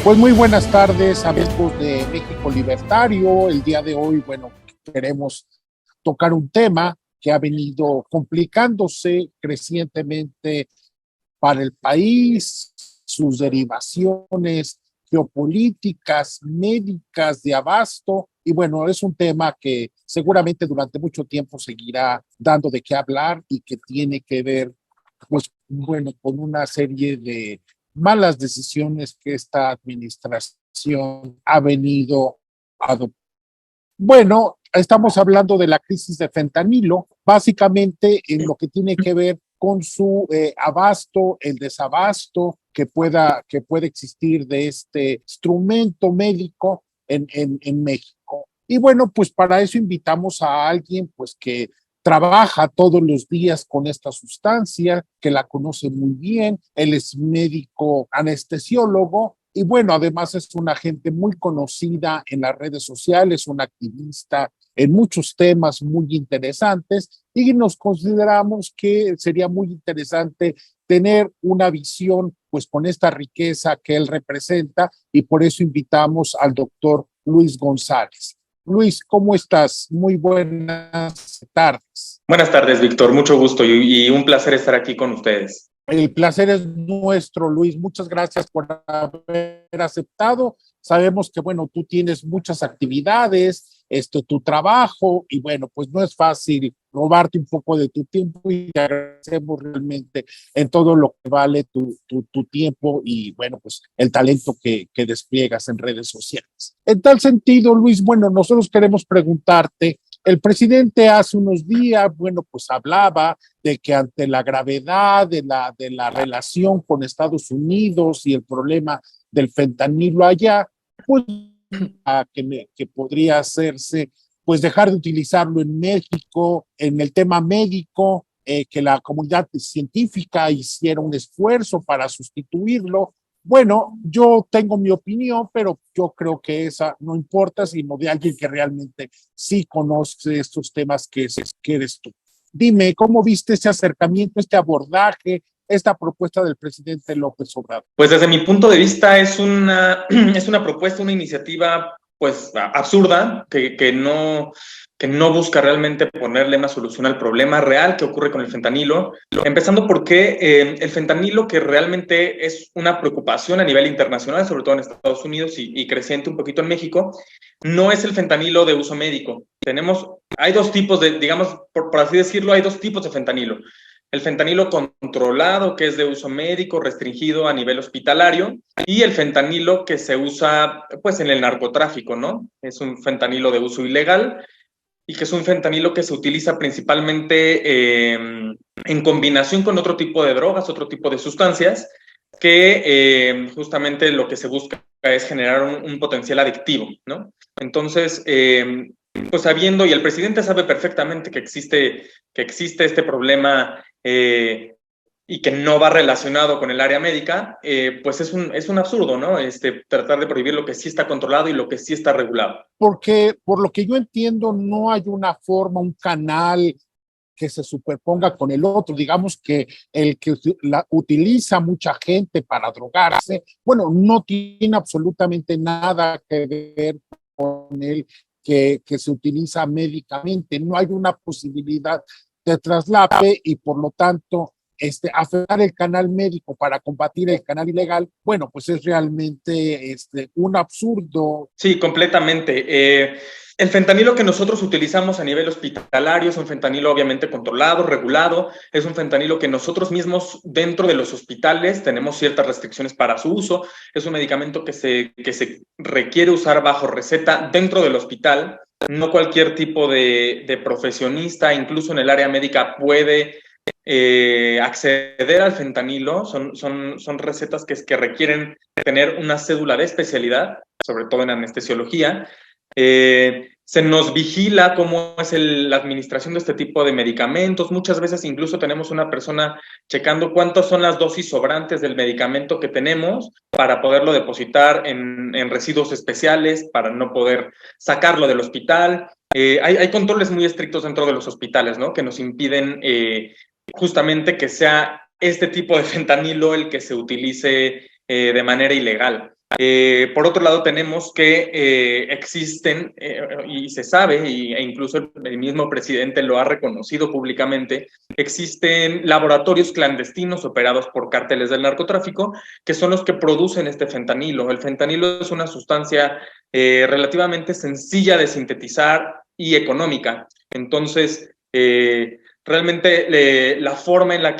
Pues muy buenas tardes, amigos de México Libertario. El día de hoy, bueno, queremos tocar un tema que ha venido complicándose crecientemente para el país, sus derivaciones geopolíticas, médicas, de abasto. Y bueno, es un tema que seguramente durante mucho tiempo seguirá dando de qué hablar y que tiene que ver, pues bueno, con una serie de malas decisiones que esta administración ha venido adoptando. Bueno, estamos hablando de la crisis de fentanilo, básicamente en lo que tiene que ver con su abasto, el desabasto que puede existir de este instrumento médico en México. Y bueno, pues para eso invitamos a alguien pues que trabaja todos los días con esta sustancia, que la conoce muy bien. Él es médico anestesiólogo y bueno, además es una gente muy conocida en las redes sociales, un activista en muchos temas muy interesantes y nos consideramos que sería muy interesante tener una visión pues con esta riqueza que él representa y por eso invitamos al doctor Luis González. Luis, ¿cómo estás? Muy buenas tardes. Buenas tardes, Víctor. Mucho gusto y un placer estar aquí con ustedes. El placer es nuestro, Luis. Muchas gracias por haber aceptado. Sabemos que, bueno, tú tienes muchas actividades, tu trabajo, y bueno, pues no es fácil robarte un poco de tu tiempo y te agradecemos realmente en todo lo que vale tu tiempo y, bueno, pues el talento que despliegas en redes sociales. En tal sentido, Luis, bueno, nosotros queremos preguntarte, el presidente hace unos días, bueno, pues hablaba de que ante la gravedad de la relación con Estados Unidos y el problema del fentanilo allá, pues que podría hacerse, pues dejar de utilizarlo en México, en el tema médico, que la comunidad científica hiciera un esfuerzo para sustituirlo. Bueno, yo tengo mi opinión, pero yo creo que esa no importa, sino de alguien que realmente sí conoce estos temas que eres tú. Dime, ¿cómo viste ese acercamiento, este abordaje, esta propuesta del presidente López Obrador? Pues desde mi punto de vista es es una propuesta, una iniciativa pues absurda que no busca realmente ponerle una solución al problema real que ocurre con el fentanilo, empezando porque el fentanilo, que realmente es una preocupación a nivel internacional, sobre todo en Estados Unidos y creciente un poquito en México, no es el fentanilo de uso médico. Hay dos tipos de, digamos, por así decirlo, hay dos tipos de fentanilo. El fentanilo controlado, que es de uso médico, restringido a nivel hospitalario, y el fentanilo que se usa pues en el narcotráfico, ¿no? Es un fentanilo de uso ilegal y que es un fentanilo que se utiliza principalmente en combinación con otro tipo de drogas, otro tipo de sustancias, que justamente lo que se busca es generar un potencial adictivo, ¿no? Entonces, pues sabiendo, y el presidente sabe perfectamente que existe este problema y que no va relacionado con el área médica, pues es un absurdo, ¿no? Tratar de prohibir lo que sí está controlado y lo que sí está regulado. Porque por lo que yo entiendo, no hay una forma, un canal que se superponga con el otro. Digamos que el que utiliza mucha gente para drogarse, bueno, no tiene absolutamente nada que ver con el que se utiliza médicamente. No hay una posibilidad de traslape y por lo tanto afectar el canal médico para combatir el canal ilegal, bueno, pues es realmente un absurdo. Sí, completamente. El fentanilo que nosotros utilizamos a nivel hospitalario es un fentanilo obviamente controlado, regulado, es un fentanilo que nosotros mismos dentro de los hospitales tenemos ciertas restricciones para su uso, es un medicamento que se requiere usar bajo receta dentro del hospital, no cualquier tipo de profesionista, incluso en el área médica, puede acceder al fentanilo. Son recetas que requieren tener una cédula de especialidad, sobre todo en anestesiología. Se nos vigila cómo es la administración de este tipo de medicamentos. Muchas veces incluso tenemos una persona checando cuántas son las dosis sobrantes del medicamento que tenemos para poderlo depositar en residuos especiales, para no poder sacarlo del hospital. Hay controles muy estrictos dentro de los hospitales, ¿no? Que nos impiden justamente que sea este tipo de fentanilo el que se utilice de manera ilegal. Por otro lado, tenemos que existen, y se sabe, e incluso el mismo presidente lo ha reconocido públicamente, existen laboratorios clandestinos operados por cárteles del narcotráfico, que son los que producen este fentanilo. El fentanilo es una sustancia relativamente sencilla de sintetizar y económica. Entonces, realmente la forma en la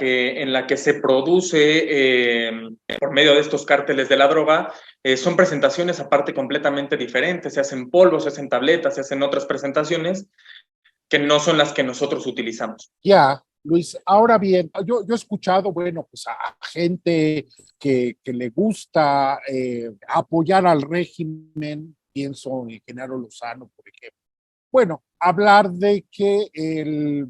que se produce por medio de estos cárteles de la droga son presentaciones aparte completamente diferentes. Se hacen polvos, se hacen tabletas, se hacen otras presentaciones que no son las que nosotros utilizamos. Ya, Luis, ahora bien, yo he escuchado, bueno, pues a gente que le gusta apoyar al régimen, pienso en Genaro Lozano, por ejemplo. Bueno, hablar de que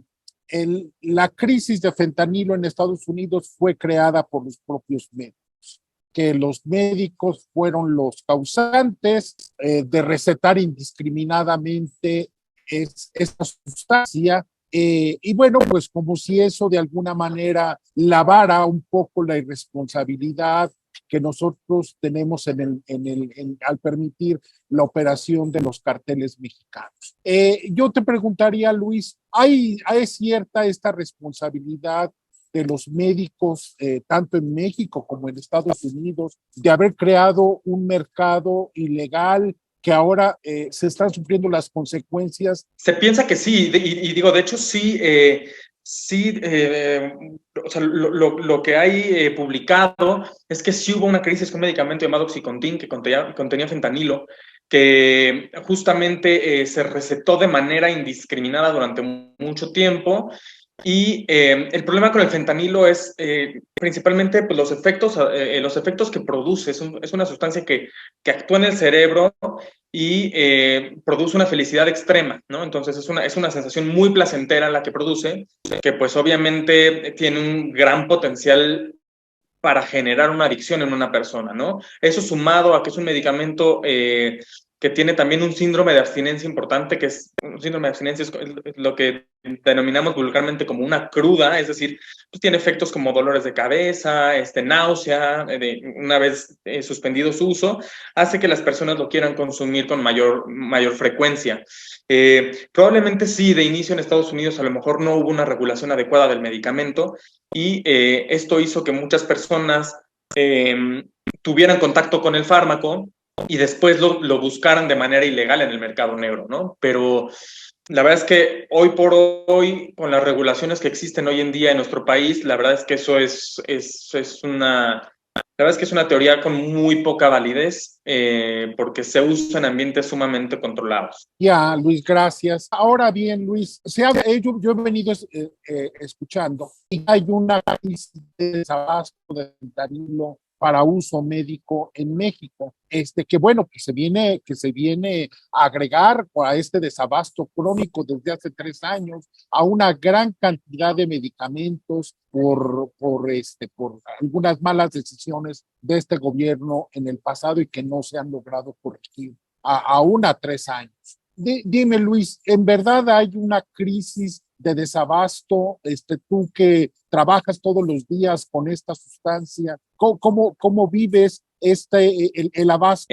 la crisis de fentanilo en Estados Unidos fue creada por los propios médicos, que los médicos fueron los causantes de recetar indiscriminadamente esta sustancia. Y bueno, pues como si eso de alguna manera lavara un poco la irresponsabilidad que nosotros tenemos al permitir la operación de los carteles mexicanos. Yo te preguntaría, Luis, ¿hay cierta esta responsabilidad de los médicos, tanto en México como en Estados Unidos, de haber creado un mercado ilegal que ahora se están sufriendo las consecuencias? Se piensa que sí, y digo, de hecho sí, sí, o sea, lo que hay publicado es que sí hubo una crisis con un medicamento llamado Oxycontin que contenía fentanilo, que justamente se recetó de manera indiscriminada durante mucho tiempo. Y el problema con el fentanilo es principalmente pues, los efectos que produce. Es una sustancia que actúa en el cerebro y produce una felicidad extrema, ¿no? Entonces es una sensación muy placentera la que produce, que pues obviamente tiene un gran potencial para generar una adicción en una persona, ¿no? Eso sumado a que es un medicamento que tiene también un síndrome de abstinencia importante, que es un síndrome de abstinencia, es lo que denominamos vulgarmente como una cruda, es decir, pues tiene efectos como dolores de cabeza, náusea, una vez suspendido su uso, hace que las personas lo quieran consumir con mayor frecuencia. Probablemente sí, de inicio en Estados Unidos a lo mejor no hubo una regulación adecuada del medicamento y esto hizo que muchas personas tuvieran contacto con el fármaco y después lo buscaran de manera ilegal en el mercado negro, ¿no? Pero la verdad es que hoy por hoy, con las regulaciones que existen hoy en día en nuestro país, la verdad es que eso es una... La verdad es que es una teoría con muy poca validez porque se usa en ambientes sumamente controlados. Ya, Luis, gracias. Ahora bien, Luis, yo he venido escuchando y hay una crisis de desabasto de fentanilo para uso médico en México, que bueno, que se viene a agregar a este desabasto crónico desde hace 3 años a una gran cantidad de medicamentos por algunas malas decisiones de este gobierno en el pasado y que no se han logrado corregir aún a 3 años. Dime, Luis, ¿en verdad hay una crisis de desabasto? Tú que trabajas todos los días con esta sustancia, ¿cómo vives el abasto?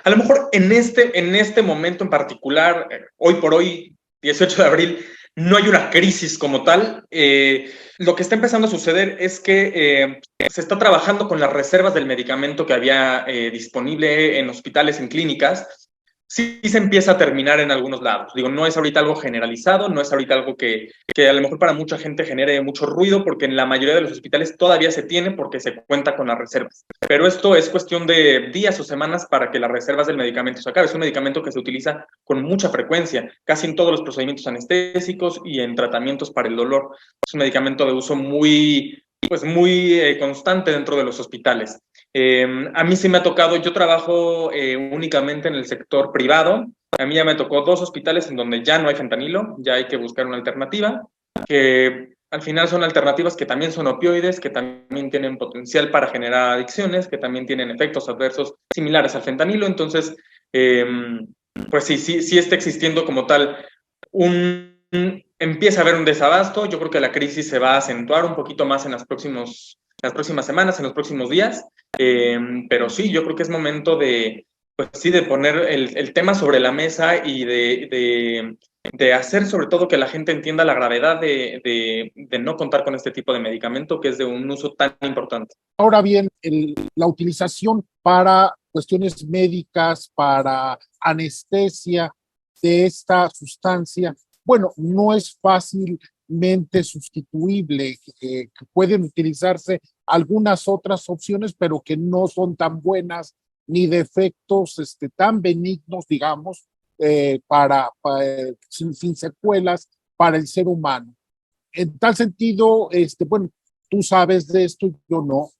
A lo mejor en este momento en particular, hoy por hoy, 18 de abril, no hay una crisis como tal. Lo que está empezando a suceder es que se está trabajando con las reservas del medicamento que había disponible en hospitales, en clínicas. Sí se empieza a terminar en algunos lados. Digo, no es ahorita algo generalizado, no es ahorita algo que a lo mejor para mucha gente genere mucho ruido, porque en la mayoría de los hospitales todavía se tiene porque se cuenta con las reservas. Pero esto es cuestión de días o semanas para que las reservas del medicamento se acaben. Es un medicamento que se utiliza con mucha frecuencia, casi en todos los procedimientos anestésicos y en tratamientos para el dolor. Es un medicamento de uso muy constante dentro de los hospitales. A mí sí me ha tocado, yo trabajo únicamente en el sector privado. A mí ya me tocó 2 hospitales en donde ya no hay fentanilo, ya hay que buscar una alternativa, que al final son alternativas que también son opioides, que también tienen potencial para generar adicciones, que también tienen efectos adversos similares al fentanilo. Entonces, pues sí está existiendo como tal empieza a haber un desabasto. Yo creo que la crisis se va a acentuar un poquito más en las próximas semanas, en los próximos días. pero sí, yo creo que es momento de, pues sí, de poner el tema sobre la mesa y de hacer sobre todo que la gente entienda la gravedad de no contar con este tipo de medicamento que es de un uso tan importante. Ahora bien, la utilización para cuestiones médicas, para anestesia de esta sustancia, bueno, no es fácilmente sustituible, que pueden utilizarse algunas otras opciones, pero que no son tan buenas ni de efectos tan benignos, digamos, sin secuelas para el ser humano. En tal sentido, bueno, tú sabes de esto, yo no.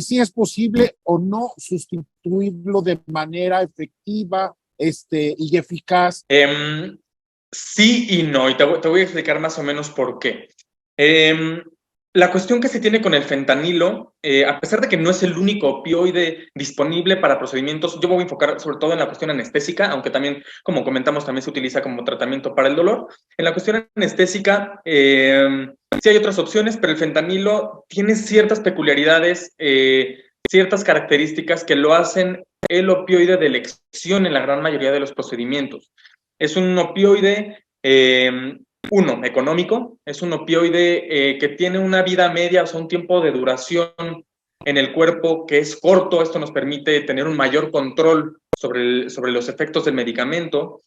Si es posible o no sustituirlo de manera efectiva y eficaz. Sí y no, y te voy a explicar más o menos por qué. La cuestión que se tiene con el fentanilo, a pesar de que no es el único opioide disponible para procedimientos, yo me voy a enfocar sobre todo en la cuestión anestésica, aunque también, como comentamos, también se utiliza como tratamiento para el dolor. En la cuestión anestésica, sí hay otras opciones, pero el fentanilo tiene ciertas peculiaridades, ciertas características que lo hacen el opioide de elección en la gran mayoría de los procedimientos. Es un opioide, económico, es un opioide que tiene una vida media, o sea, un tiempo de duración en el cuerpo que es corto. Esto nos permite tener un mayor control sobre los efectos del medicamento.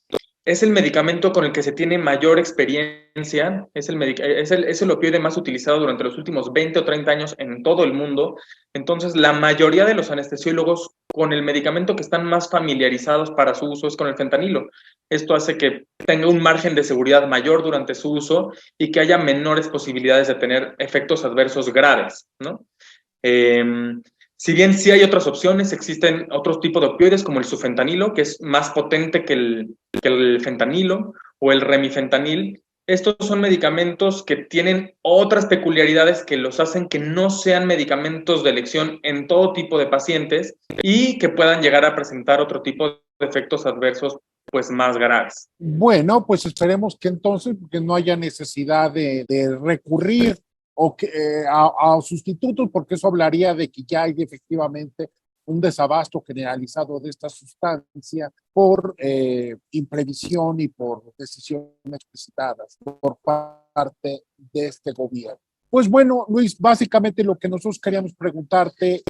Es el medicamento con el que se tiene mayor experiencia, es el opioide más utilizado durante los últimos 20 o 30 años en todo el mundo. Entonces, la mayoría de los anestesiólogos con el medicamento que están más familiarizados para su uso es con el fentanilo. Esto hace que tenga un margen de seguridad mayor durante su uso y que haya menores posibilidades de tener efectos adversos graves, ¿no? Si bien sí hay otras opciones, existen otros tipos de opioides como el sufentanilo, que es más potente que el fentanilo, o el remifentanil. Estos son medicamentos que tienen otras peculiaridades que los hacen que no sean medicamentos de elección en todo tipo de pacientes y que puedan llegar a presentar otro tipo de efectos adversos pues más graves. Bueno, pues esperemos que entonces que no haya necesidad de recurrir a sustitutos, porque eso hablaría de que ya hay efectivamente un desabasto generalizado de esta sustancia por imprevisión y por decisiones precipitadas por parte de este gobierno. Pues bueno, Luis, básicamente lo que nosotros queríamos preguntarte,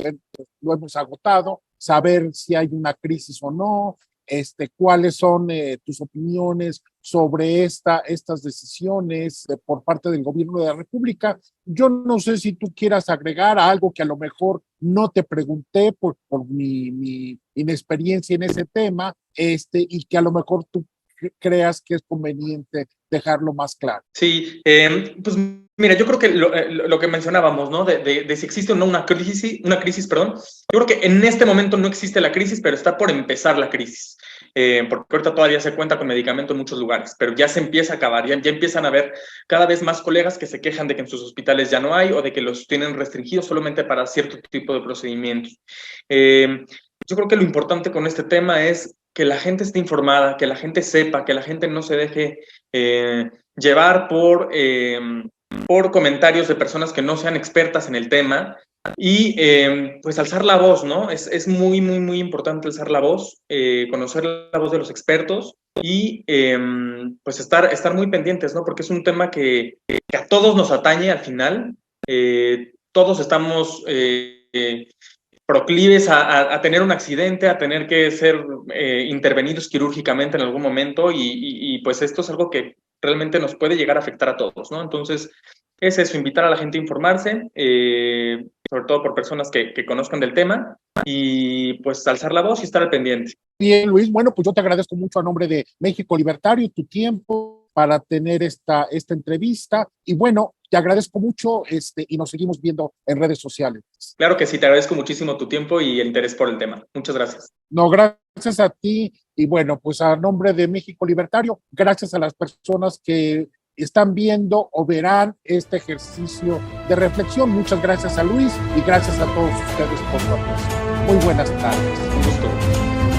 lo hemos agotado, saber si hay una crisis o no, cuáles son tus opiniones sobre estas decisiones por parte del gobierno de la República. Yo no sé si tú quieras agregar algo que a lo mejor no te pregunté por mi inexperiencia en ese tema, y que a lo mejor tú creas que es conveniente dejarlo más claro. Sí, pues mira, yo creo que lo que mencionábamos, ¿no? De si existe o no una crisis, perdón. Yo creo que en este momento no existe la crisis, pero está por empezar la crisis. Porque ahorita todavía se cuenta con medicamento en muchos lugares, pero ya se empieza a acabar, ya empiezan a haber cada vez más colegas que se quejan de que en sus hospitales ya no hay o de que los tienen restringidos solamente para cierto tipo de procedimientos. Yo creo que lo importante con este tema es que la gente esté informada, que la gente sepa, que la gente no se deje llevar por comentarios de personas que no sean expertas en el tema y pues alzar la voz, ¿no? Es muy, muy, muy importante alzar la voz, conocer la voz de los expertos y pues estar muy pendientes, ¿no? Porque es un tema que a todos nos atañe al final. Todos estamos proclives a tener un accidente, a tener que ser intervenidos quirúrgicamente en algún momento y pues esto es algo que realmente nos puede llegar a afectar a todos, ¿no? Entonces, es eso, invitar a la gente a informarse, sobre todo por personas que conozcan del tema y pues alzar la voz y estar al pendiente. Bien, Luis, bueno, pues yo te agradezco mucho a nombre de México Libertario tu tiempo para tener esta entrevista y bueno, te agradezco mucho y nos seguimos viendo en redes sociales. Claro que sí, te agradezco muchísimo tu tiempo y el interés por el tema. Muchas gracias. No, gracias a ti y bueno, pues a nombre de México Libertario, gracias a las personas que están viendo o verán este ejercicio de reflexión. Muchas gracias a Luis y gracias a todos ustedes por su atención. Muy buenas tardes. Un gusto.